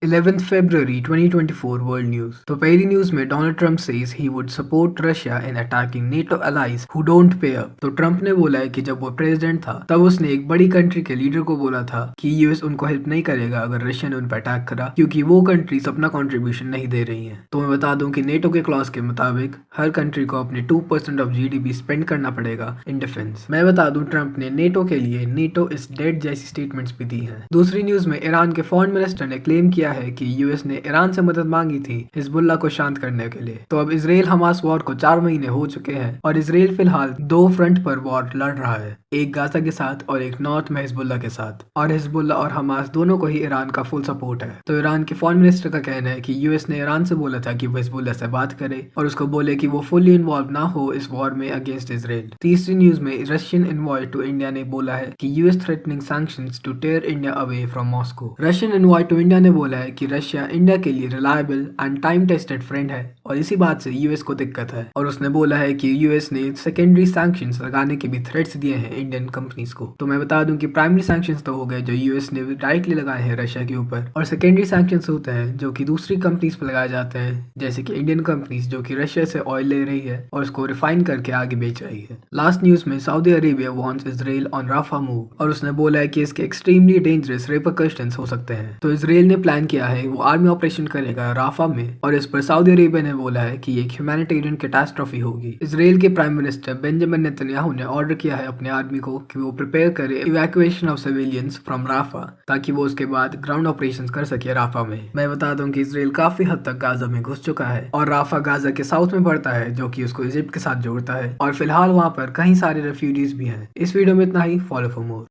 11th February 2024 World News। तो पहली news में Donald Trump says he would support Russia in attacking NATO allies who don't pay up। तो Trump ने बोला है कि जब वो प्रेसिडेंट था तब उसने एक बड़ी कंट्री के लीडर को बोला था कि यूएस उनको हेल्प नहीं करेगा अगर रशिया ने उन पर अटैक करा, क्योंकि वो कंट्रीज अपना कंट्रीब्यूशन नहीं दे रही हैं। तो मैं बता दूं कि नेटो के क्लॉज के मुताबिक हर कंट्री को अपने 2% ऑफ जीडीपी स्पेंड करना पड़ेगा इन डिफेंस। मैं बता दूं ट्रंप ने नेटो के लिए नेटो इज डेड जैसी स्टेटमेंट्स भी दी हैं। दूसरी न्यूज में ईरान के फॉरेन मिनिस्टर ने क्लेम किया है कि यूएस ने ईरान से मदद मांगी थी हिजबुल्लाह को शांत करने के लिए। तो अब इसराइल हमास वॉर को 4 महीने हो चुके हैं और इसराइल फिलहाल 2 फ्रंट पर वॉर लड़ रहा है, एक गाजा के साथ और एक नॉर्थ में हिजबुल्लाह के साथ। और हिजबुल्लाह और हमास दोनों को ही ईरान का फुल सपोर्ट है। तो ईरान के फॉरेन मिनिस्टर का कहना है कि यूएस ने ईरान से बोला था कि वो हिजबुल्लाह से बात करे और उसको बोले कि वो फुल्ली इन्वॉल्व ना हो इस वॉर में अगेंस्ट इसराइल। तीसरी न्यूज में रशियन इन्वॉय टू इंडिया ने बोला है कि US threatening sanctions to tear India away from Moscow. Russian envoy to India ने बोला है कि रशिया इंडिया के लिए reliable and time tested friend है और इसी बात से यूएस को दिक्कत है। और उसने बोला है कि यूएस ने सेकेंडरी सैंक्शंस लगाने के भी थ्रेट्स दिए हैं इंडियन कंपनीज को। तो मैं बता दूं कि प्राइमरी सैंक्शंस तो हो गए जो यूएस ने डायरेक्टली लगाए हैं रशिया के ऊपर, और सेकेंडरी सैंक्शंस होते हैं जो कि दूसरी कंपनीज पर लगाए जाते हैं, जैसे कि इंडियन कंपनीज जो कि रशिया से ऑयल ले रही है और उसको रिफाइन करके आगे बेच रही है। लास्ट न्यूज में Saudi Arabia wants Israel on Rafah move और उसने बोला है कि इसके एक्सट्रीमली डेंजरस रिपरकशंस हो सकते हैं। तो इसराइल ने प्लान किया है वो आर्मी ऑपरेशन करेगा राफा में और इस पर सऊदी अरेबिया ने बोला है कि एक ह्यूमैनिटेरियन कैटास्ट्रोफी होगी। इसराइल के प्राइम मिनिस्टर बेंजामिन नेतन्याहू ने ऑर्डर किया है अपने आर्मी को कि वो प्रिपेयर करे evacuation of civilians from Rafah, ताकि वो उसके बाद ग्राउंड ऑपरेशंस कर सके राफा में। मैं बता दूं कि इसराइल काफी हद तक गाजा में घुस चुका है और राफा गाजा के साउथ में पड़ता है जो कि उसको इजिप्ट के साथ जोड़ता है और फिलहाल वहां पर कई सारे रेफ्यूजीज भी हैं। इस वीडियो में इतना ही। Follow for more.